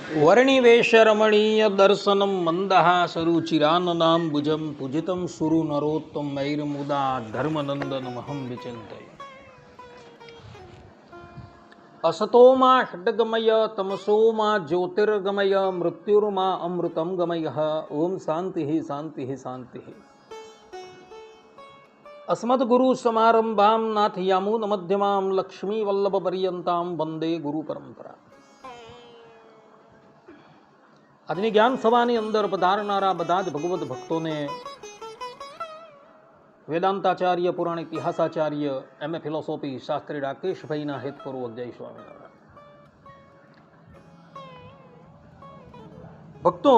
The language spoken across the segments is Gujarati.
वर्णिवेशरमणीय दर्शनं मन्दहासरुचिराननां भुजं पूजितं सुरु नरोत्तम मैर्मुदा धर्मनन्दनमहं विचिन्तये। असतो मा षड्गमय तमसो मा ज्योतिर्गमय मृत्युर्मा अमृतं गमयः। ओम शान्तिः शान्तिः शान्तिः। अस्मद्गुरु समारंभां नाथयामुन मध्यमां लक्ष्मी वल्लभ पर्यन्तां वंदे गुरु परंपरा। આજની જ્ઞાન સભાની અંદર પધારનારા બધા જ ભગવત ભક્તોને વેદાંતાચાર્ય પુરાણ ઇતિહાસાચાર્ય એમએ ફિલોસોફી શાસ્ત્રી રાકેશભાઈના હેતપૂર્વક જય સ્વામિનારાયણ। ભક્તો,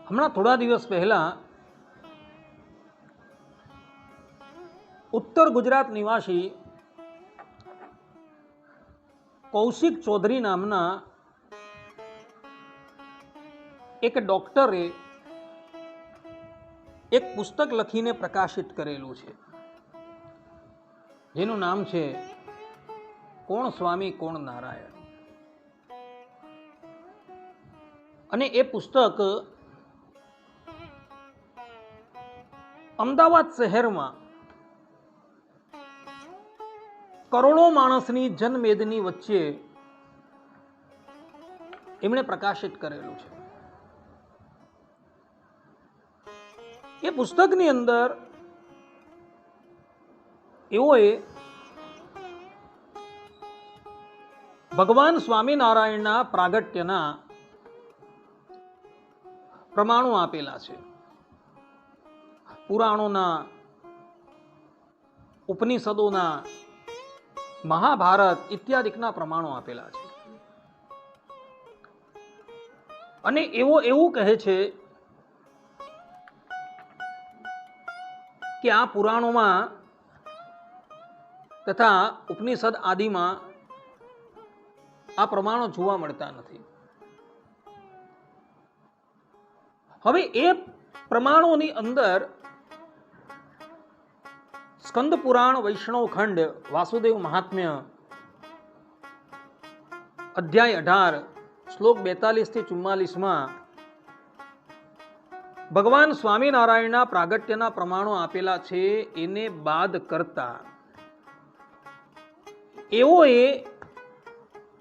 હમણાં થોડા દિવસ પહેલા ઉત્તર ગુજરાત નિવાસી કૌશિક ચૌધરી નામના એક ડોક્ટરે એક પુસ્તક લખીને પ્રકાશિત કરેલું છે, જેનું નામ છે કોણ સ્વામી કોણ નારાયણ। અને એ પુસ્તક અમદાવાદ શહેરમાં કરોડો માણસની જનમેદની વચ્ચે એમણે પ્રકાશિત કરેલું છે। એ પુસ્તકની અંદર એઓએ ભગવાન સ્વામિનારાયણના પ્રાગટ્યના પ્રમાણો આપેલા છે। પુરાણોના, ઉપનિષદોના, મહાભારત ઇત્યાદિકના પ્રમાણો આપેલા છે। અને એવું કહે છે કે આ પુરાણોમાં તથા ઉપનિષદ આદિમાં આ પ્રમાણો જોવા મળતા નથી। હવે એ પ્રમાણોની અંદર સ્કંદ પુરાણ વૈષ્ણવ ખંડ વાસુદેવ મહાત્મ્ય અધ્યાય 18 શ્લોક 42 થી 44 ભગવાન સ્વામિનારાયણના પ્રાગટ્યના પ્રમાણો આપેલા છે। એને બાદ કરતા એઓએ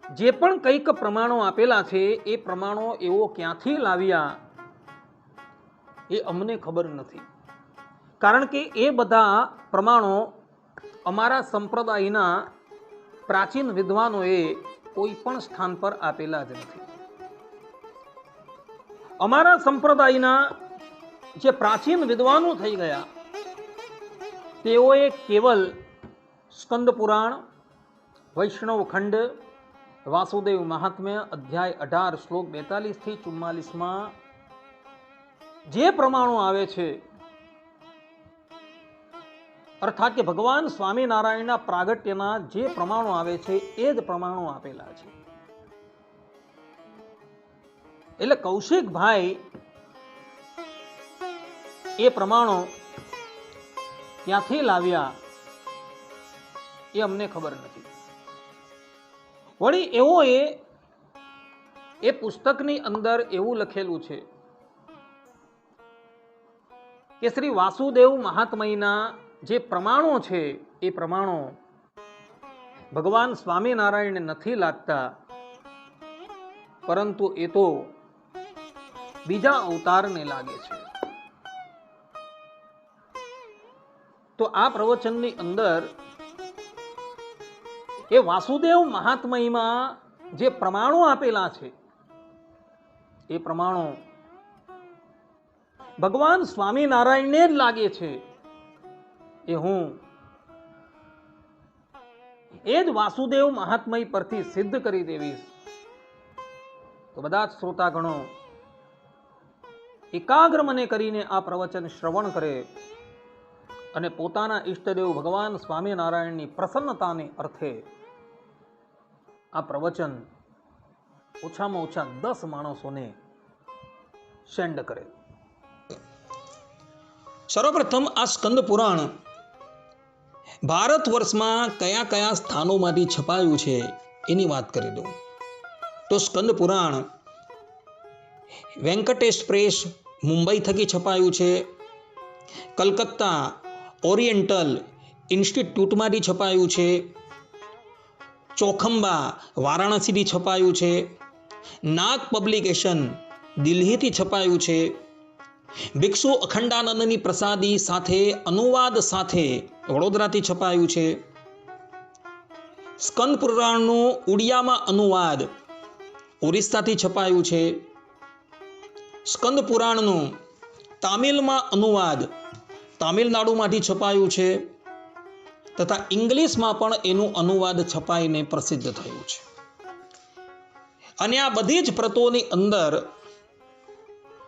જે પણ કંઈક પ્રમાણો આપેલા છે એ પ્રમાણો એવો ક્યાંથી લાવ્યા એ અમને ખબર નથી, કારણ કે એ બધા પ્રમાણો અમારા સંપ્રદાયના પ્રાચીન વિદ્વાનોએ કોઈ પણ સ્થાન પર આપેલા જ નથી। અમારા સંપ્રદાયના જે પ્રાચીન વિદ્વાનો થઈ ગયા તેઓએ કેવલ સ્કંદ પુરાણ, વૈષ્ણવ ખંડ, વાસુદેવ મહાત્મ્ય અધ્યાય 18 શ્લોક 42 થી 44 જે પ્રમાણો આવે છે, અર્થાત કે ભગવાન સ્વામિનારાયણના પ્રાગટ્યના જે પ્રમાણો આવે છે એ જ પ્રમાણો આપેલા છે। એટલે કૌશિકભાઈ એ પ્રમાણો ક્યાંથી લાવ્યા એ અમને ખબર નથી। વળી એઓએ એ પુસ્તકની અંદર એવું લખેલું છે કે શ્રી વાસુદેવ મહાત્મયના જે પ્રમાણો છે એ પ્રમાણો ભગવાન સ્વામિનારાયણને નથી લાગતા, પરંતુ એ તો બીજા અવતારને લાગે છે। તો આ પ્રવચનની અંદર એ વાસુદેવ મહાત્મયમાં જે પ્રમાણો આપેલા છે એ પ્રમાણો ભગવાન સ્વામિનારાયણને જ લાગે છે એ હું એ જ વાસુદેવ મહાત્મય પરથી સિદ્ધ કરી દેવીશ। તો બધા જ શ્રોતાગણો એકાગ્ર મને કરીને આ પ્રવચન શ્રવણ કરે અને પોતાના ઈષ્ટદેવ ભગવાન સ્વામિનારાયણની પ્રસન્નતાને અર્થે આ પ્રવચન ઓછામાં ઓછા 10 માણસોને સેન્ડ કરે। સર્વપ્રથમ આ સ્કંદ પુરાણ ભારત વર્ષમાં કયા કયા સ્થાનોમાંથી છપાયું છે એની વાત કરી દઉં તો સ્કંદ પુરાણ વેંકટેશ પ્રેસ મુંબઈ થકી છપાયું છે. કલકત્તા ઓરિએન્ટલ ઇન્સ્ટિટ્યૂટમાંથી છપાયું છે. ચોખંબા વારાણસીથી છપાયું છે. નાગ પબ્લિકેશન દિલ્હીથી છપાયું છે. ભિક્ષુ અખંડાનંદની પ્રસાદી સાથે અનુવાદ સાથે વડોદરાથી છપાયું છે. સ્કંદ પુરાણનું ઉડિયામાં અનુવાદ ઓરિસ્સાથી છપાયું છે. સ્કંદ પુરાણનું તામિલમાં અનુવાદ તામિલનાડુમાંથી છપાયું છે તથા ઇંગ્લિશમાં પણ એનું અનુવાદ છપાઈને પ્રસિદ્ધ થયું છે. અને આ બધી જ પ્રતોની અંદર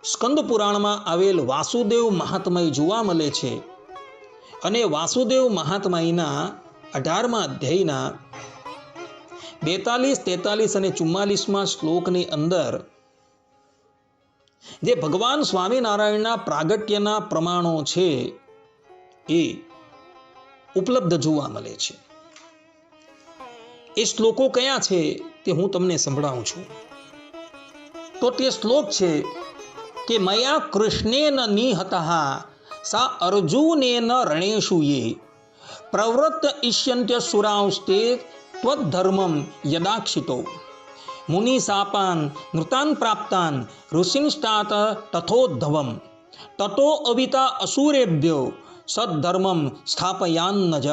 સ્કંદ પુરાણમાં આવેલ વાસુદેવ મહાત્મય જોવા મળે છે. અને વાસુદેવ મહાત્મયના 18મા અધ્યાયના 42, 43 અને 44મા શ્લોકની અંદર જે ભગવાન સ્વામિનારાયણના પ્રાગટ્યના પ્રમાણો છે એ ઉપલબ્ધ જોવા મળે છે. એ શ્લોકો કયા છે તે હું તમને સંભળાવું છું. તો તે શ્લોક છે કે મયા કૃષ્ણેન નિહતઃ સા અર્જુનેન રણેષુ યે પ્રવૃત્ત ઈષ્યંત્ય સુરાંસ્તે ત્વદ્ધર્મમ યદાક્ષિતો મુનિશાપાન નૃતાન પ્રાપ્તાન ઋષિંષ્ટાત તથોદ્ધવમ તતો અવિતા અસુરેભ્યો સદ્ધર્મમ સ્થાપયાન્નજ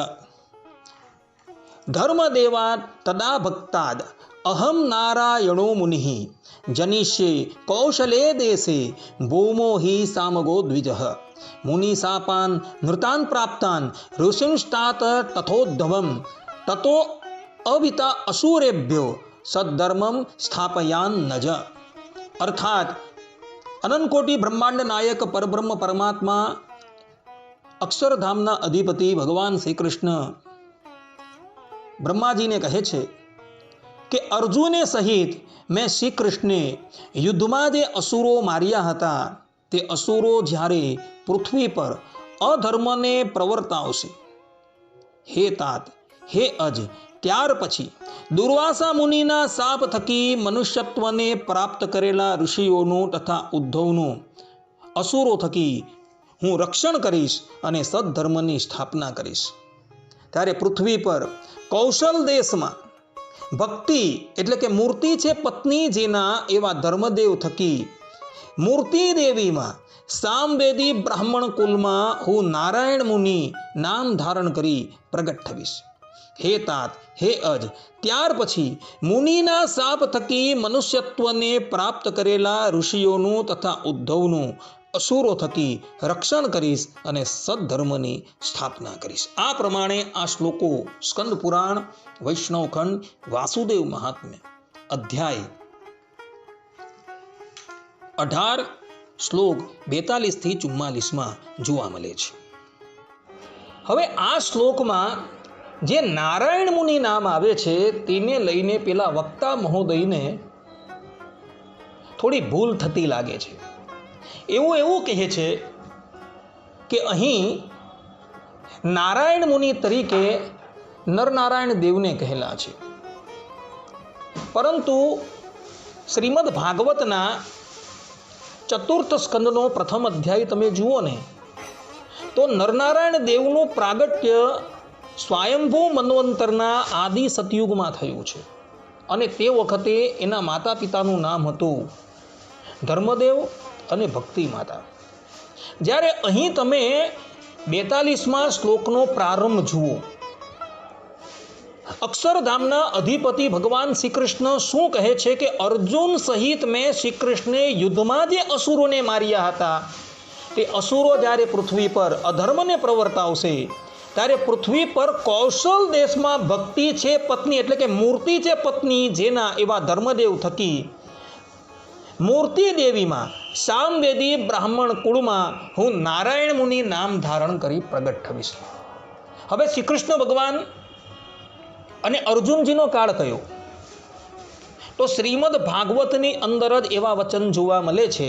ધર્મદેવાત તદા ભક્તાદ અહમ નારાયણો મુનિઃ જનિષ્યે કૌશલે દેશે ભૌમો હિ સામગો દ્વિજઃ મુનિશાપાન નૃતાન પ્રાપ્તાન ઋષિંષ્ટાત તથોદ્ધવમ તતો અવિતા અસુરેભ્યો સદ્ધર્મમ સ્થાપયાન્નજ. અર્થાત અનંતકોટી બ્રહ્માંડ નાયક પરબ્રહ્મ પરમાત્મા અક્ષરધામના અધિપતિ ભગવાન શ્રી કૃષ્ણ બ્રહ્માજીને કહે છે કે અર્જુને સહિત મેં શ્રી કૃષ્ણે યુદ્ધમાં જે અસુરો માર્યા હતા તે અસુરો જ્યારે પૃથ્વી પર અધર્મને પ્રવર્તાવશે હે તાત હે અજ ત્યાર પછી દુર્વાસા મુનિના શાપ થકી મનુષ્યત્વને પ્રાપ્ત કરેલા ઋષિઓનું તથા ઉદ્ધવનું અસુરો થકી હું રક્ષણ કરીશ અને સદ્ધર્મની સ્થાપના કરીશ. ત્યારે પૃથ્વી પર કૌશલ દેશમાં ભક્તિ એટલે કે મૂર્તિ છે પત્ની જેના એવા ધર્મદેવ થકી મૂર્તિ દેવીમાં સામવેદી બ્રાહ્મણ કુલમાં હું નારાયણ મુનિ નામ ધારણ કરી પ્રગટ થવીશ. હે તાત હે અજ ત્યાર પછી મુનિના શાપ થકી મનુષ્યત્વને પ્રાપ્ત કરેલા ઋષિઓનું તથા ઉદ્ધવનું અસુરો થકી રક્ષણ કરીશ અને સદ્ધર્મની સ્થાપના કરીશ. આ પ્રમાણે આ શ્લોકો સ્કંદ પુરાણ વૈષ્ણવખંડ વાસુદેવ મહાત્મ્ય અધ્યાય 18 શ્લોક 42 થી 44માં જોવા મળે છે. હવે આ શ્લોકમાં જે નારાયણ મુનિ નામ આવે છે તેને લઈને પેલા વક્તા મહોદયને થોડી ભૂલ થતી લાગે છે. એવું કહે છે કે અહીં નારાયણ મુનિ તરીકે નરનારાયણ દેવને કહેલા છે, પરંતુ શ્રીમદ ભાગવતના 4th સ્કંદનો 1મ અધ્યાય તમે જુઓ ને તો નરનારાયણ દેવનું પ્રાગટ્ય સ્વયંભૂ મન્વંતરના આદિ સતયુગમાં થયું છે અને તે વખતે એના માતા પિતાનું નામ હતું ધર્મદેવ અને ભક્તિ માતા. જ્યારે અહીં તમે 42મા શ્લોકનો પ્રારંભ જુઓ, અક્ષરધામના અધિપતિ ભગવાન શ્રી કૃષ્ણ શું કહે છે કે અર્જુન સહિત મેં શ્રી કૃષ્ણે યુદ્ધમાં જે અસુરોને માર્યા હતા તે અસુરો જ્યારે પૃથ્વી પર અધર્મને પ્રવર્તાવશે ત્યારે પૃથ્વી પર કૌશલ દેશમાં ભક્તિ છે પત્ની એટલે કે મૂર્તિ છે પત્ની જેના એવા ધર્મદેવ થકી મૂર્તિ દેવીમાં સામવેદી બ્રાહ્મણ કુળમાં હું નારાયણ મુનિ નામ ધારણ કરી પ્રગટ થવીશ. હવે શ્રી કૃષ્ણ ભગવાન અને અર્જુનજીનો કાળ કયો? તો શ્રીમદ ભાગવતની અંદર જ એવા વચન જોવા મળે છે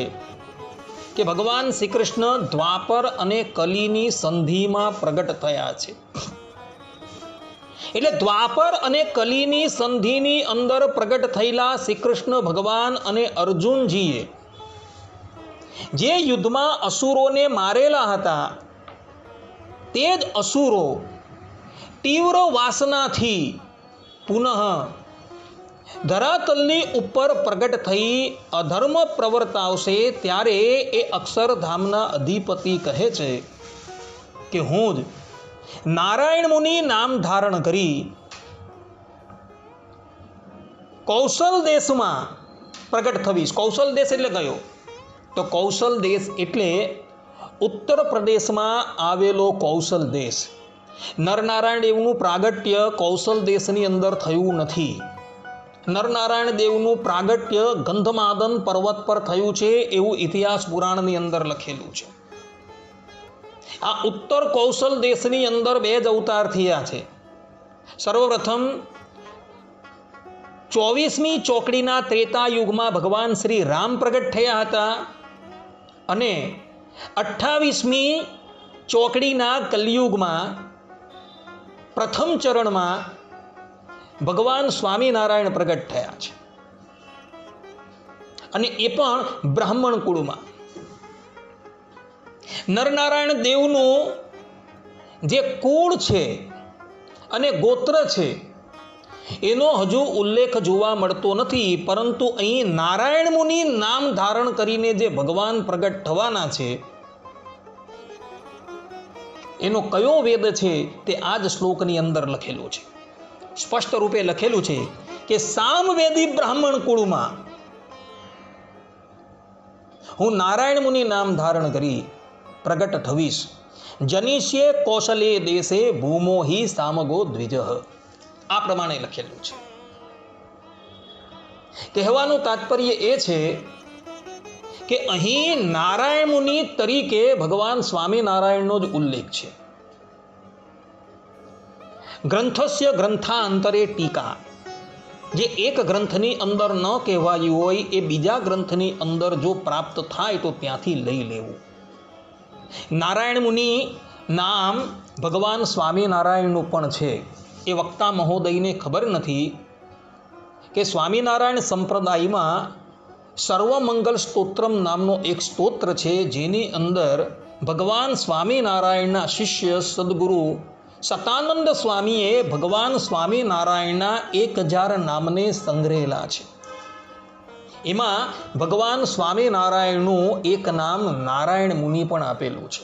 કે ભગવાન શ્રી કૃષ્ણ દ્વાપર અને કલીની સંધિમાં પ્રગટ થયા છે. એટલે દ્વાપર અને કલીની સંધિની અંદર પ્રગટ થયેલા શ્રી કૃષ્ણ ભગવાન અને અર્જુનજીએ જે યુદ્ધમાં અસુરોને મારેલા હતા, તે જ અસુરો તીવ્ર વાસનાથી પુનઃ ધરાતલની ઉપર પ્રગટ થઈ અધર્મ પ્રવર્તાવશે, ત્યારે એ અક્ષરધામના અધિપતિ કહે છે કે હું જ નારાયણ મુનિ નામ ધારણ કરી કૌશલ દેશમાં પ્રગટ થવીશ. કૌશલ દેશ એટલે કયો? તો કૌશલ દેશ એટલે ઉત્તર પ્રદેશમાં આવેલો કૌશલ દેશ. નરનારાયણ દેવનું પ્રાગટ્ય કૌશલ દેશની અંદર થયું નથી. નરનારાયણ દેવનું પ્રાગટ્ય ગંધમાદન પર્વત પર થયું છે એવું ઇતિહાસ પુરાણની અંદર લખેલું છે. આ ઉત્તર કૌશલ દેશની અંદર 2 જ અવતાર થયા છે. સર્વપ્રથમ 24મી ચોકડીના ત્રેતા યુગમાં ભગવાન શ્રી રામ પ્રગટ થયા હતા અને 28મી ચોકડીના કલયુગમાં પ્રથમ ચરણમાં ભગવાન સ્વામિનારાયણ પ્રગટ થયા છે, અને એ પણ બ્રાહ્મણ કુળમાં. નરનારાયણ દેવનું જે કુળ છે અને ગોત્ર છે એનો હજુ ઉલ્લેખ જોવા મળતો નથી, પરંતુ અહીં નારાયણ મુનિ નામ ધારણ કરીને જે ભગવાન પ્રગટ થવાના છે એનો કયો વેદ છે તે આ જ શ્લોકની અંદર લખેલું છે. સ્પષ્ટ રૂપે લખેલું છે કે સામવેદી બ્રાહ્મણ કુળમાં હું નારાયણ મુનિ નામ ધારણ કરી પ્રગટ થવીશ. જનિષ્યે કૌશલે દેશે ભૂમો હિ સામગો દ્વિજ. આ પ્રમાણે લખેલું છે. કહેવાનું તાત્પર્ય એ છે કે અહીં નારાયણ મુનિ તરીકે ભગવાન સ્વામિનારાયણનો જ ઉલ્લેખ છે. ગ્રંથસ્ય ગ્રંથાંતરે ટીકા, જે એક ગ્રંથની અંદર ન કહેવાયું હોય એ બીજા ગ્રંથની અંદર જો પ્રાપ્ત થાય તો ત્યાંથી લઈ લેવું. નારાયણ મુનિ નામ ભગવાન સ્વામિનારાયણનું પણ છે. એ વક્તા મહોદયને ખબર નથી કે સ્વામિનારાયણ સંપ્રદાયમાં સર્વમંગલ સ્તોત્રમ નામનો એક સ્તોત્ર છે, જેની અંદર ભગવાન સ્વામિનારાયણના શિષ્ય સદગુરુ સતાનંદ સ્વામીએ ભગવાન સ્વામિનારાયણના 1000 નામને સંગ્રહેલા છે. એમાં ભગવાન સ્વામિનારાયણનું એક નામ નારાયણ મુનિ પણ આપેલું છે.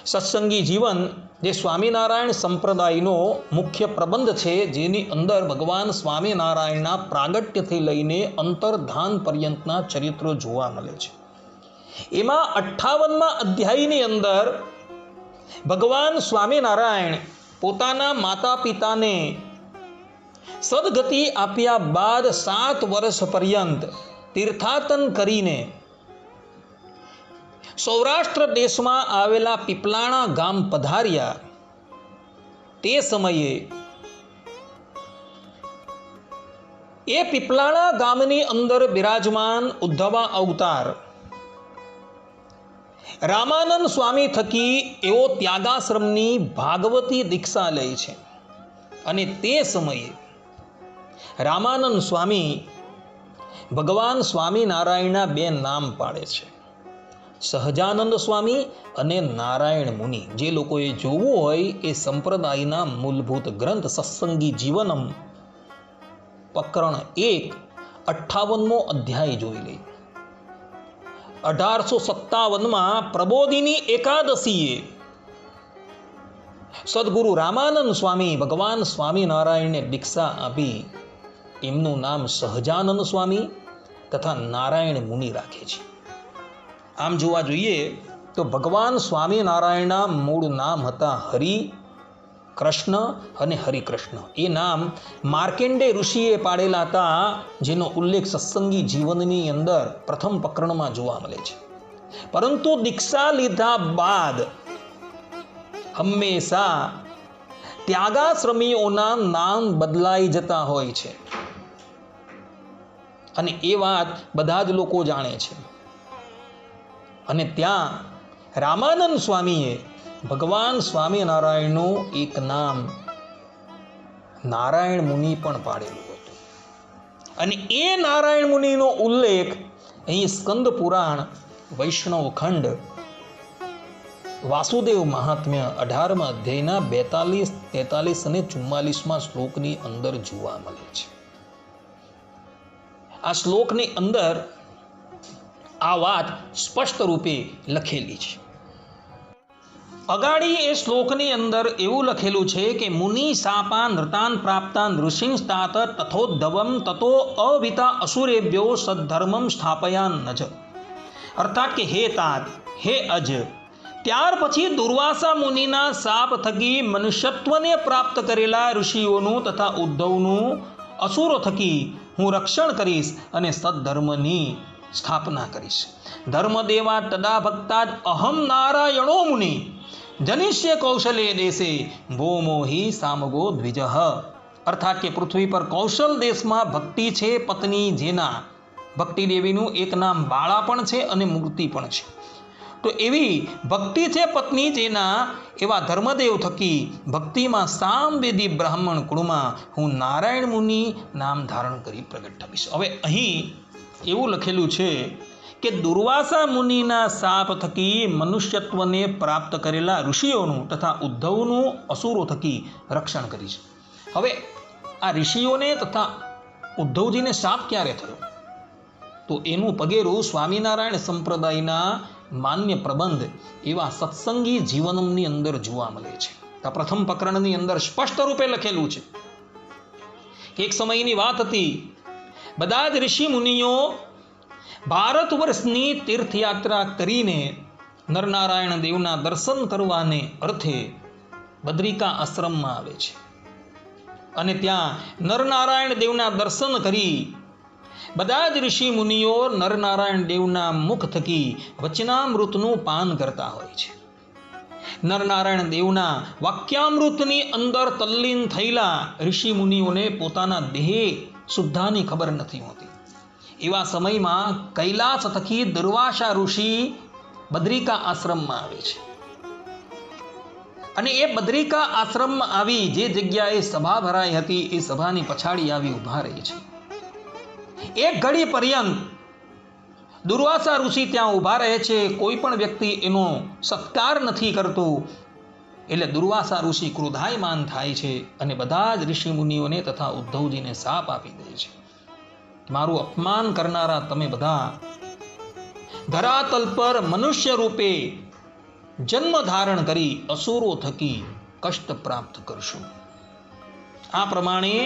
સત્સંગી જીવન જે સ્વામિનારાયણ સંપ્રદાયનો મુખ્ય પ્રબંધ છે, જેની અંદર ભગવાન સ્વામિનારાયણના પ્રાગટ્યથી લઈને અંતર્ધાન પર્યંતના ચરિત્રો જોવા મળે છે. એમાં 58મા અધ્યાયની અંદર ભગવાન સ્વામિનારાયણ પોતાના માતા પિતાને સદગતિ આપ્યા બાદ 7 વર્ષ પર્યંત તીર્થાટન કરીને સૌરાષ્ટ્ર દેશમાં આવેલા પીપલાણા ગામ પધાર્યા. તે સમયે એ પીપલાણા ગામની અંદર બિરાજમાન ઉદ્ધવા અવતાર રામાનંદ સ્વામી થકી એવો ત્યાગાશ્રમની ભાગવતી દીક્ષા લે છે. અને તે સમયે રામાનંદ સ્વામી ભગવાન સ્વામિનારાયણના 2 નામ પાડે છે, સહજાનંદ સ્વામી અને નારાયણ મુનિ. જે લોકોએ જોવું હોય એ સંપ્રદાયના મૂળભૂત ગ્રંથ સત્સંગી જીવનમ પ્રકરણ 1 58મો અધ્યાય જોઈ લે. 1857માં પ્રબોધિની એકાદશીએ સદગુરુ રામાનંદ સ્વામી ભગવાન સ્વામિનારાયણને દીક્ષા આપી. એમનું નામ સહજાનંદ સ્વામી તથા નારાયણ મુનિ રાખે છે. આમ જોવા જોઈએ તો ભગવાન સ્વામિનારાયણના મૂળ નામ હતા હરિ, કૃષ્ણ અને હરિકૃષ્ણ. એ નામ માર્કેન્ડે ઋષિએ પાડેલા હતા, જેનો ઉલ્લેખ સત્સંગી જીવનની અંદર પ્રથમ પ્રકરણમાં જોવા મળે છે. પરંતુ દીક્ષા લીધા બાદ હંમેશા ત્યાગાશ્રમીઓના નામ બદલાઈ જતા હોય છે, અને એ વાત બધા જ લોકો જાણે છે. અને ત્યાં રામાનંદ સ્વામીએ ભગવાન સ્વામિનારાયણનું એક નામ નારાયણ મુનિ પણ પાડેલું હતું. અને એ નારાયણ મુનિનો ઉલ્લેખ અહીં સ્કંદ પુરાણ, વૈષ્ણવ ખંડ, વાસુદેવ મહાત્મ્ય 18મા અધ્યાયના 42, 43 અને 44મા શ્લોકની અંદર જોવા મળે છે. આ શ્લોકની અંદર આ વાત સ્પષ્ટ રૂપે લખેલી છે. અગાડી એ શ્લોકની અંદર એવું લખેલું છે કે મુનિ શાપા નૃતાન પ્રાપ્તાન ઋષિંસ્તાત તથોદ્ધવમ તતો અવિતા અસુરેભ્યો સદ્ધર્મમ સ્થાપયાન નજ. અર્થાત કે હે તાત, હે અજ, ત્યાર પછી દુર્વાસા મુનિના શાપ થકી મનુષ્યત્વને પ્રાપ્ત કરેલા ઋષિઓનું તથા ઉદ્ધવનું અસુરો થકી હું રક્ષણ કરીશ અને સદ્ધર્મની સ્થાપના કરીશ. ધર્મદેવા તદા ભક્તાદ અહમ નારાયણો મુનિ જનિષ્ય કૌશલે દેશે ભૌમો હિ સામગો દ્વિજ. અર્થાત કે પૃથ્વી પર કૌશલ દેશમાં ભક્તિ છે પત્ની જેના, ભક્તિ દેવીનું એક નામ બાળા પણ છે અને મૂર્તિ પણ છે. તો એવી ભક્તિ છે પત્ની જેના એવા ધર્મદેવ થકી ભક્તિમાં સામવેદી બ્રાહ્મણ કુળમાં હું નારાયણ મુનિ નામ ધારણ કરી પ્રગટ થઈશ. હવે અહીં એવું લખેલું છે કે દુર્વાસા મુનિના શાપ થકી મનુષ્યત્વને પ્રાપ્ત કરેલા ઋષિઓનું તથા ઉદ્ધવનું અસુરો થકી રક્ષણ કરીશ. હવે આ ઋષિઓને તથા ઉદ્ધવજીને શાપ ક્યારે થયો? તો એનું પગેરું સ્વામિનારાયણ સંપ્રદાયના માન્ય પ્રબંધ એવા સત્સંગી જીવનમની અંદર જોવા મળે છે. આ પ્રથમ પ્રકરણની અંદર સ્પષ્ટ રૂપે લખેલું છે કે એક સમયની વાત હતી, બધા જ ઋષિ મુનિઓ ભારત વર્ષની તીર્થયાત્રા કરીને નરનારાયણ દેવના દર્શન કરવાને અર્થે બદ્રિકા આશ્રમમાં આવે છે. અને ત્યાં નરનારાયણ દેવના દર્શન કરી બધા જ ઋષિ મુનિઓ નરનારાયણ દેવના મુખ થકી વચનામૃતનું પાન કરતા હોય છે. નરનારાયણ દેવના વાક્યામૃતની અંદર તલ્લીન થયેલા ઋષિ મુનિઓને પોતાના દેહે શુદ્ધાની ખબર નથી હોતી. એવા સમયમાં કૈલાસ થકી દુર્વાસા ઋષિ બદ્રિકા આશ્રમમાં આવે છે. અને એ બદ્રિકા આશ્રમમાં આવી જે જગ્યાએ સભા ભરાઈ હતી એ સભાની પછાડી આવી ઊભા રહે છે. એક ઘડી પર્યંત દુર્વાસા ઋષિ ત્યાં ઊભા રહે છે. કોઈ પણ વ્યક્તિ એનો સત્કાર નથી કરતું. એટલે દુર્વાસા ઋષિ ક્રોધાયમાન થાય છે અને બધા જ ઋષિ મુનિઓને તથા ઉદ્ધવજીને શાપ આપી દે છે. મારું અપમાન કરનારા તમે બધા ધરાતલ પર મનુષ્ય રૂપે જન્મ ધારણ કરી અસુરો થકી કષ્ટ પ્રાપ્ત કરશો. આ પ્રમાણે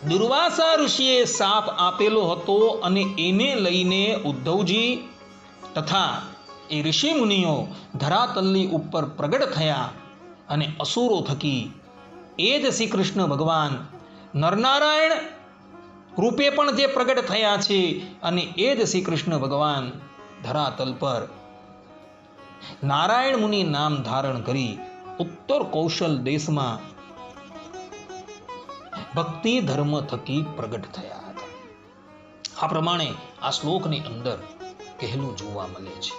દુર્વાસા ઋષિએ શાપ આપેલો હતો અને એને લઈને ઉદ્ધવજી તથા એ ઋષિ મુનિઓ ધરાતલની ઉપર પ્રગટ થયા અને અસુરો થકી એ જ શ્રી કૃષ્ણ ભગવાન નરનારાયણ રૂપે પણ જે પ્રગટ થયા છે અને એ જ શ્રી કૃષ્ણ ભગવાન ધરાતલ પર નારાયણ મુનિ નામ ધારણ કરી ઉત્તર કૌશલ દેશમાં ભક્તિ ધર્મ થકી પ્રગટ થયા હતા. આ પ્રમાણે આ શ્લોકની અંદર કહેલું જોવા મળે છે.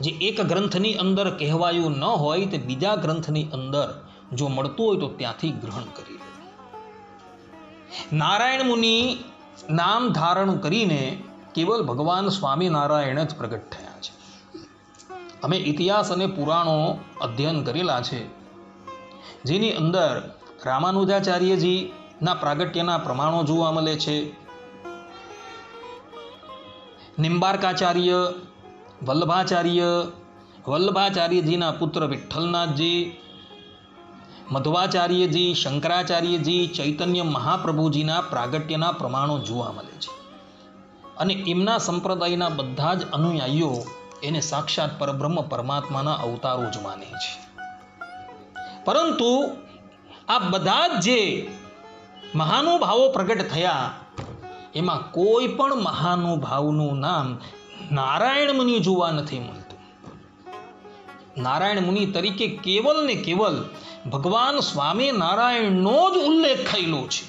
જે એક ગ્રંથની અંદર કહેવાયું ન હોય તે બીજા ગ્રંથની અંદર જો મળતું હોય તો ત્યાંથી ગ્રહણ કરી લે. નારાયણ મુનિ નામ ધારણ કરીને કેવલ ભગવાન સ્વામિનારાયણ જ પ્રગટ થયા છે. અમે ઇતિહાસ અને પુરાણો અધ્યયન કરેલા છે, જેની અંદર રામાનુજાચાર્યજીના પ્રાગટ્યના પ્રમાણો જોવા મળે છે. નિમ્બાર્કાચાર્ય, વલ્લભાચાર્યજીના પુત્ર વિઠ્ઠલનાથજી, મધ્વાચાર્યજી, શંકરાચાર્યજી, ચૈતન્ય મહાપ્રભુજીના પ્રાગટ્યના પ્રમાણો જોવા મળે છે. અને એમના સંપ્રદાયના બધા જ અનુયાયીઓ એને સાક્ષાત પરબ્રહ્મ પરમાત્માના અવતારો જ માને છે. પરંતુ આ બધા જ જે મહાનુભાવો પ્રગટ થયા એમાં કોઈ પણ મહાનુભાવનું નામ નારાયણ મુનિ જોવા નથી મળતું. નારાયણ મુનિ તરીકે કેવલ ને કેવલ ભગવાન સ્વામિનારાયણનો જ ઉલ્લેખ થયેલો છે.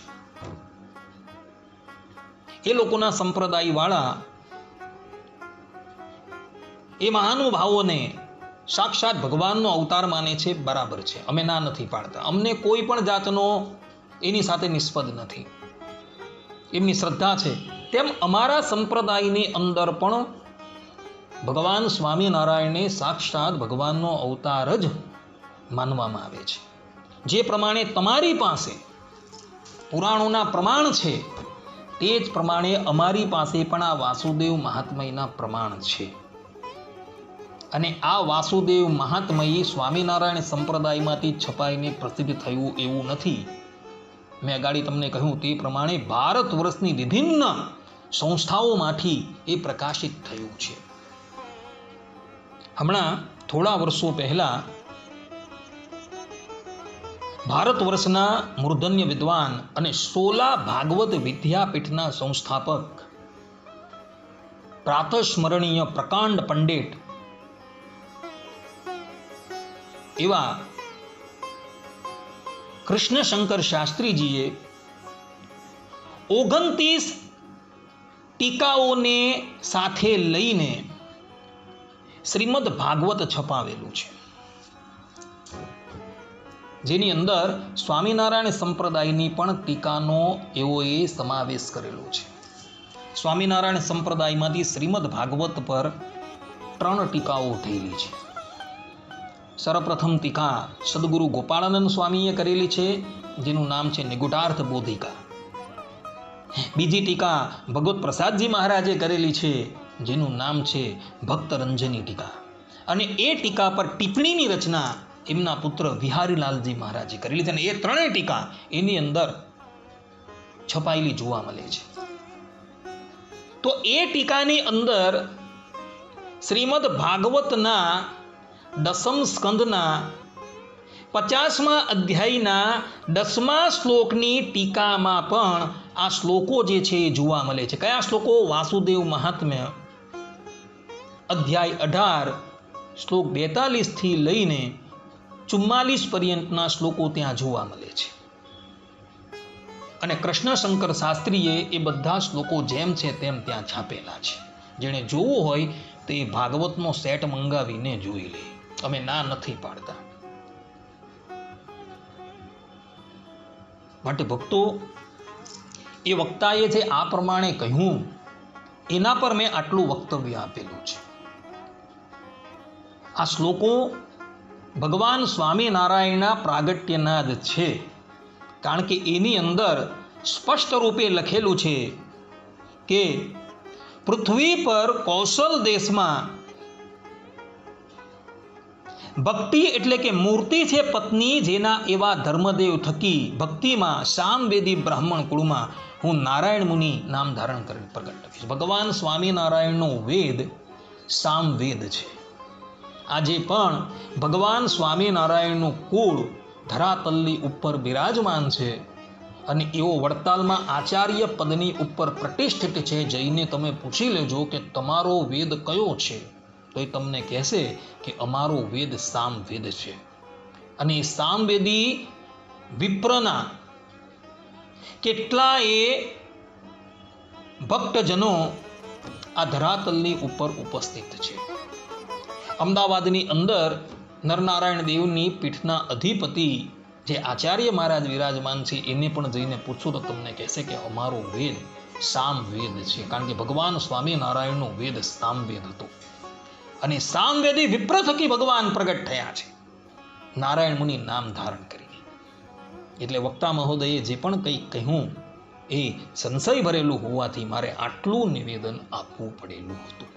એ લોકોના સંપ્રદાય વાળા એ મહાનુભાવોને સાક્ષાત ભગવાનનો અવતાર માને છે, બરાબર છે, અમે ના નથી પાડતા. અમને કોઈ પણ જાતનો એની સાથે નિષ્પદ નથી. એમની શ્રદ્ધા છે. તેમ અમારા સંપ્રદાયની અંદર પણ ભગવાન સ્વામિનારાયણને સાક્ષાત ભગવાનનો અવતાર જ માનવામાં આવે છે. જે પ્રમાણે તમારી પાસે પુરાણોના પ્રમાણ છે તે જ પ્રમાણે અમારી પાસે પણ આ વાસુદેવ મહાત્મયના પ્રમાણ છે. અને આ વાસુદેવ મહાત્મય સ્વામિનારાયણ સંપ્રદાયમાંથી છપાઈને પ્રસિદ્ધ થયું એવું નથી. મેં અગાડી તમને કહ્યું તે પ્રમાણે ભારત વર્ષની વિભિન્ન સંસ્થાઓમાંથી એ પ્રકાશિત થયું છે. હમણાં થોડા વર્ષો પહેલા ભારત વર્ષના મૂર્ધન્ય વિદ્વાન અને સોલા ભાગવત વિદ્યાપીઠના સંસ્થાપક પ્રાતસ્મરણીય પ્રકાંડ પંડિત એવા કૃષ્ણશંકર શાસ્ત્રીજીએ 29 ટીકાઓને સાથે લઈને શ્રીમદ ભાગવત છપાવેલું છે, જેની અંદર સ્વામિનારાયણ સંપ્રદાયની પણ ટીકાનો એઓએ સમાવેશ કરેલો છે. સ્વામિનારાયણ સંપ્રદાયમાંથી શ્રીમદ ભાગવત પર 3 ટીકાઓ થયેલી છે. સર્વપ્રથમ ટીકા સદગુરુ ગોપાળાનંદ સ્વામીએ કરેલી છે, જેનું નામ છે નિગુઢાર્થ બોધિકા. બીજી ટીકા ભગવત પ્રસાદજી મહારાજે કરેલી છે, જેનું નામ છે ભક્તરંજની ટીકા. અને એ ટીકા પર ટિપ્પણીની રચના એમના પુત્ર વિહારીલાલજી મહારાજે કરેલી છે. અને એ 3 ટીકા એની અંદર છપાયેલી જોવા મળે છે. તો એ ટીકાની અંદર શ્રીમદ ભાગવતના 10મ સ્કંદના 50મા અધ્યાયના 10મા શ્લોકની ટીકામાં પણ આ શ્લોકો જે છે એ જોવા મળે છે. કયા શ્લોકો? વાસુદેવ મહાત્મ્ય અધ્યાય 18 શ્લોક 42 થી લઈને 44 પર્યંતના શ્લોકો ત્યાં જોવા મળે છે. અને કૃષ્ણશંકર શાસ્ત્રીએ એ બધા શ્લોકો જેમ છે તેમ ત્યાં છાપેલા છે. જેણે જોવું હોય તે ભાગવતનો સેટ મંગાવીને જોઈ લે. અમે ના નથી પાડતા. માટે ભક્તો, એ વક્તાએ જે આ પ્રમાણે કહ્યું એના પર મેં આટલું વક્તવ્ય આપેલું છે. આ શ્લોકો ભગવાન સ્વામિનારાયણના પ્રાગટ્યના જ છે, કારણ કે એની અંદર સ્પષ્ટ રૂપે લખેલું છે કે પૃથ્વી પર કૌશલ દેશમાં ભક્તિ એટલે કે મૂર્તિ છે પત્ની, જેના એવા ધર્મદેવ થકી ભક્તિમાં સામવેદી બ્રાહ્મણ કુળમાં હું નારાયણ મુનિ નામ ધારણ કરી પ્રગટ થઈશ. ભગવાન સ્વામિનારાયણનો વેદ સામવેદ છે. આજે પણ ભગવાન સ્વામિનારાયણનું કુળ ધરાતલની ઉપર બિરાજમાન છે. અને એવો વડતાલમાં આચાર્ય પદની ઉપર પ્રતિષ્ઠિત છે. જઈને તમે પૂછી લેજો કે તમારો વેદ કયો છે, તો એ તમને કહેશે કે અમારો વેદ સામવેદ છે. અને એ સામવેદી વિપ્રના કેટલાય ભક્તજનો આ ધરાતલની ઉપર ઉપસ્થિત છે. અમદાવાદની અંદર નરનારાયણ દેવની પીઠના અધિપતિ જે આચાર્ય મહારાજ વિરાજમાન છે, એને પણ જઈને પૂછો તો તમને કહેશે કે અમારો વેદ સામવેદ છે. કારણ કે ભગવાન સ્વામિનારાયણનો વેદ સામવેદ હતો. અને સામવેદી વિપ્ર થકી ભગવાન પ્રગટ થયા છે, નારાયણ મુનિ નામ ધારણ કરીને. એટલે વક્તા મહોદયે જે પણ કંઈ કહ્યું એ સંશય ભરેલું હોવાથી મારે આટલું નિવેદન આપવું પડેલું હતું.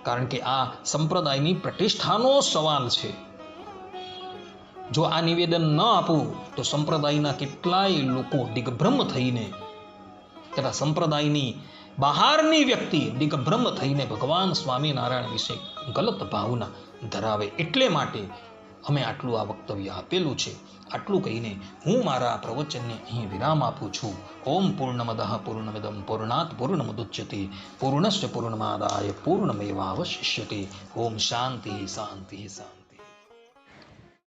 કારણ કે આ સંપ્રદાયની પ્રતિષ્ઠાનો સવાલ છે. જો આ નિવેદન ન આપું તો સંપ્રદાયના કેટલાય લોકો દિગ્ભ્રમ થઈને, તથા સંપ્રદાયની બહારની વ્યક્તિ દિગ્ભ્રમ થઈને ભગવાન સ્વામિનારાયણ વિશે ગલત ભાવના ધરાવે. એટલે માટે અમે આટલું આ વક્તવ્ય આપેલું છે. આટલું કહીને હું મારા પ્રવચનને અહીં વિરામ આપું છું. ઓમ પૂર્ણમદઃ પૂર્ણમિદં પૂર્ણાત પૂર્ણમુદચ્યતે પૂર્ણસ્ય પૂર્ણમાદાય પૂર્ણમેવાવશિષ્યતે. ઓમ શાંતિ શાંતિ શાંતિ.